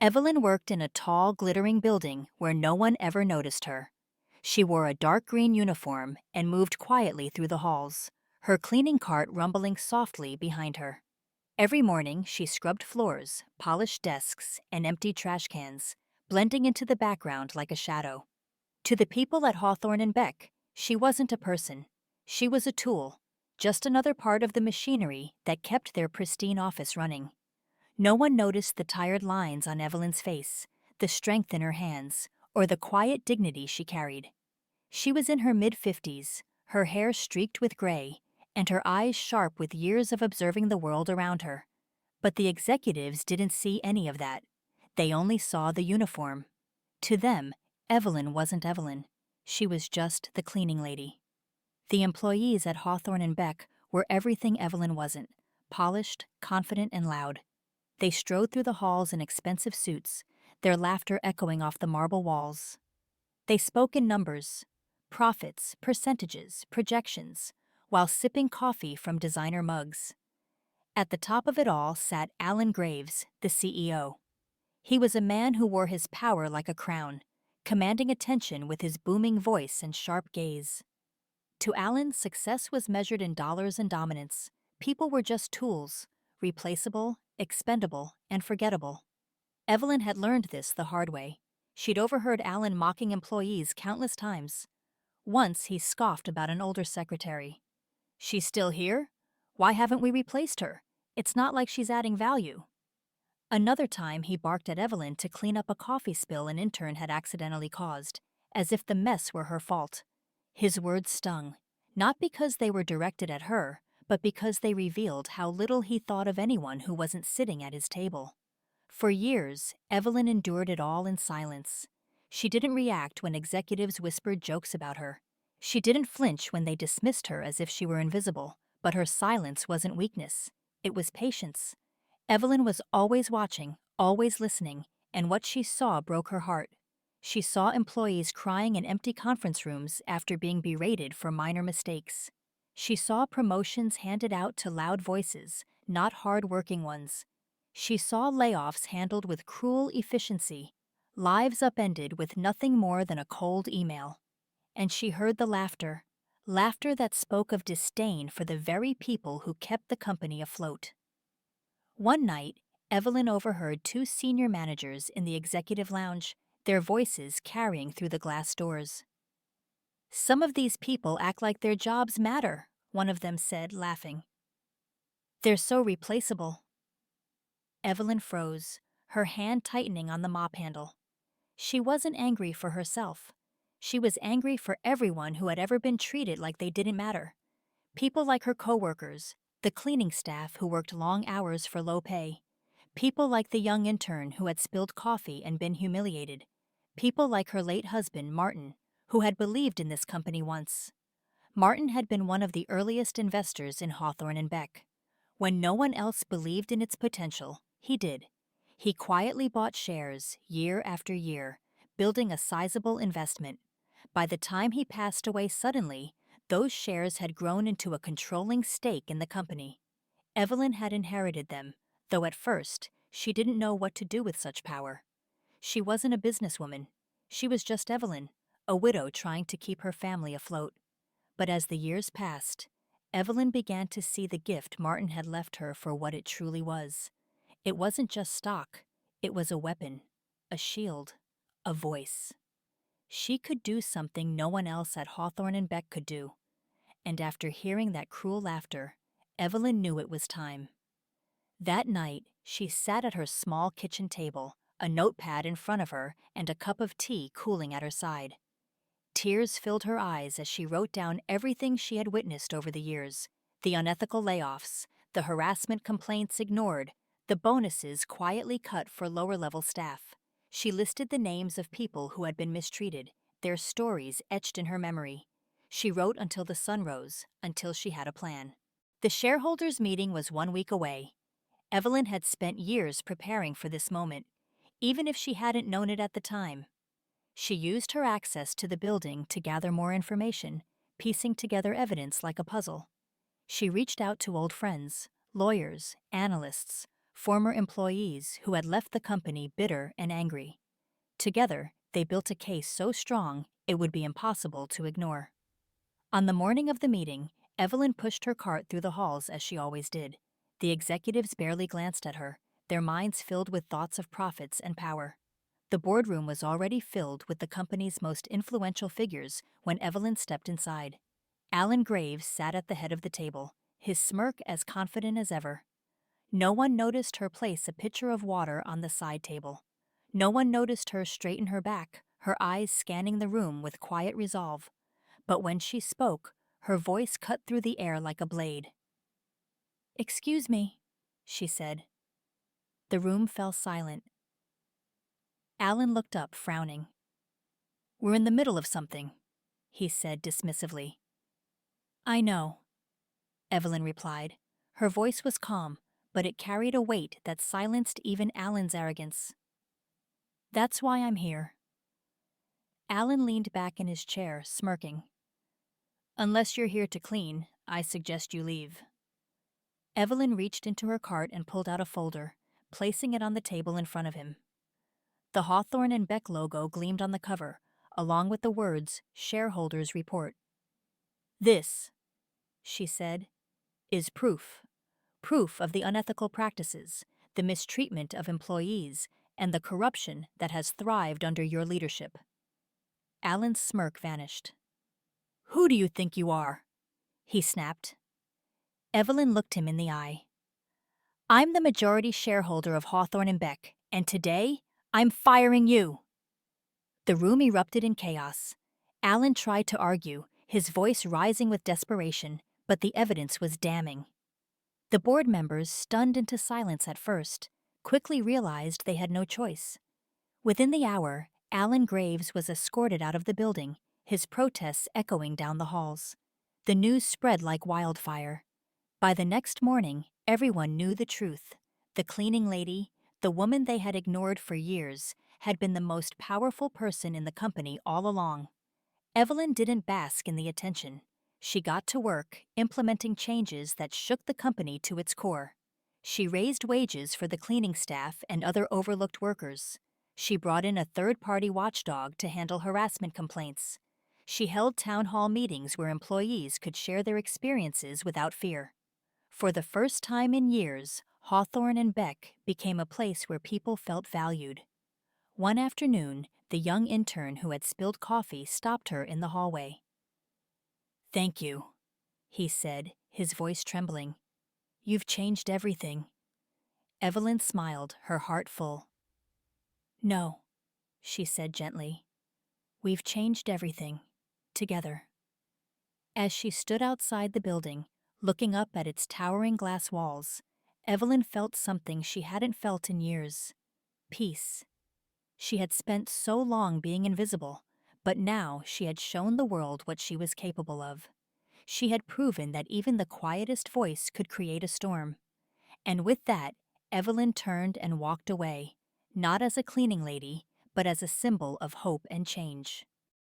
Evelyn worked in a tall, glittering building where no one ever noticed her. She wore a dark green uniform and moved quietly through the halls, her cleaning cart rumbling softly behind her. Every morning, she scrubbed floors, polished desks, and emptied trash cans, blending into the background like a shadow. To the people at Hawthorne and Beck, she wasn't a person. She was a tool, just another part of the machinery that kept their pristine office running. No one noticed the tired lines on Evelyn's face, the strength in her hands, or the quiet dignity she carried. She was in her mid-50s, her hair streaked with gray, and her eyes sharp with years of observing the world around her. But the executives didn't see any of that. They only saw the uniform. To them, Evelyn wasn't Evelyn. She was just the cleaning lady. The employees at Hawthorne and Beck were everything Evelyn wasn't: polished, confident, and loud. They strode through the halls in expensive suits, their laughter echoing off the marble walls. They spoke in numbers, profits, percentages, projections, while sipping coffee from designer mugs. At the top of it all sat Alan Graves, the CEO. He was a man who wore his power like a crown, commanding attention with his booming voice and sharp gaze. To Alan, success was measured in dollars and dominance. People were just tools, replaceable, expendable, and forgettable. Evelyn had learned this the hard way. She'd overheard Alan mocking employees countless times. Once he scoffed about an older secretary. "She's still here? Why haven't we replaced her? It's not like she's adding value." Another time he barked at Evelyn to clean up a coffee spill an intern had accidentally caused, as if the mess were her fault. His words stung, not because they were directed at her, but because they revealed how little he thought of anyone who wasn't sitting at his table. For years, Evelyn endured it all in silence. She didn't react when executives whispered jokes about her. She didn't flinch when they dismissed her as if she were invisible, but her silence wasn't weakness. It was patience. Evelyn was always watching, always listening, and what she saw broke her heart. She saw employees crying in empty conference rooms after being berated for minor mistakes. She saw promotions handed out to loud voices, not hard-working ones. She saw layoffs handled with cruel efficiency, lives upended with nothing more than a cold email. And she heard the laughter, laughter that spoke of disdain for the very people who kept the company afloat. One night, Evelyn overheard two senior managers in the executive lounge, their voices carrying through the glass doors. "Some of these people act like their jobs matter," one of them said, laughing. "They're so replaceable." Evelyn froze, her hand tightening on the mop handle. She wasn't angry for herself. She was angry for everyone who had ever been treated like they didn't matter. People like her coworkers, the cleaning staff who worked long hours for low pay. People like the young intern who had spilled coffee and been humiliated. People like her late husband, Martin, who had believed in this company once. Martin had been one of the earliest investors in Hawthorne and Beck. When no one else believed in its potential, he did. He quietly bought shares year after year, building a sizable investment. By the time he passed away suddenly, those shares had grown into a controlling stake in the company. Evelyn had inherited them, though at first she didn't know what to do with such power. She wasn't a businesswoman. She was just Evelyn, a widow trying to keep her family afloat. But as the years passed, Evelyn began to see the gift Martin had left her for what it truly was. It wasn't just stock. It was a weapon, a shield, a voice. She could do something no one else at Hawthorne and Beck could do. And after hearing that cruel laughter, Evelyn knew it was time. That night, she sat at her small kitchen table, a notepad in front of her and a cup of tea cooling at her side. Tears filled her eyes as she wrote down everything she had witnessed over the years: the unethical layoffs, the harassment complaints ignored, the bonuses quietly cut for lower-level staff. She listed the names of people who had been mistreated, their stories etched in her memory. She wrote until the sun rose, until she had a plan. The shareholders' meeting was 1 week away. Evelyn had spent years preparing for this moment, even if she hadn't known it at the time. She used her access to the building to gather more information, piecing together evidence like a puzzle. She reached out to old friends, lawyers, analysts, former employees who had left the company bitter and angry. Together, they built a case so strong it would be impossible to ignore. On the morning of the meeting, Evelyn pushed her cart through the halls as she always did. The executives barely glanced at her, their minds filled with thoughts of profits and power. The boardroom was already filled with the company's most influential figures when Evelyn stepped inside. Alan Graves sat at the head of the table, his smirk as confident as ever. No one noticed her place a pitcher of water on the side table. No one noticed her straighten her back, her eyes scanning the room with quiet resolve. But when she spoke, her voice cut through the air like a blade. "Excuse me," she said. The room fell silent. Alan looked up, frowning. "We're in the middle of something," he said dismissively. "I know," Evelyn replied. Her voice was calm, but it carried a weight that silenced even Alan's arrogance. "That's why I'm here." Alan leaned back in his chair, smirking. "Unless you're here to clean, I suggest you leave." Evelyn reached into her cart and pulled out a folder, placing it on the table in front of him. The Hawthorne and Beck logo gleamed on the cover, along with the words "Shareholders Report." "This," she said, "is proof. Proof of the unethical practices, the mistreatment of employees, and the corruption that has thrived under your leadership." Alan's smirk vanished. "Who do you think you are?" he snapped. Evelyn looked him in the eye. "I'm the majority shareholder of Hawthorne and Beck, and today, I'm firing you." The room erupted in chaos. Alan tried to argue, his voice rising with desperation, but the evidence was damning. The board members, stunned into silence at first, quickly realized they had no choice. Within the hour, Alan Graves was escorted out of the building, his protests echoing down the halls. The news spread like wildfire. By the next morning, everyone knew the truth. The cleaning lady, the woman they had ignored for years, had been the most powerful person in the company all along. Evelyn didn't bask in the attention. She got to work, implementing changes that shook the company to its core. She raised wages for the cleaning staff and other overlooked workers. She brought in a third-party watchdog to handle harassment complaints. She held town hall meetings where employees could share their experiences without fear. For the first time in years, Hawthorne and Beck became a place where people felt valued. One afternoon, the young intern who had spilled coffee stopped her in the hallway. "Thank you," he said, his voice trembling. "You've changed everything." Evelyn smiled, her heart full. "No," she said gently. "We've changed everything. Together." As she stood outside the building, looking up at its towering glass walls, Evelyn felt something she hadn't felt in years. Peace. She had spent so long being invisible, but now she had shown the world what she was capable of. She had proven that even the quietest voice could create a storm. And with that, Evelyn turned and walked away, not as a cleaning lady, but as a symbol of hope and change.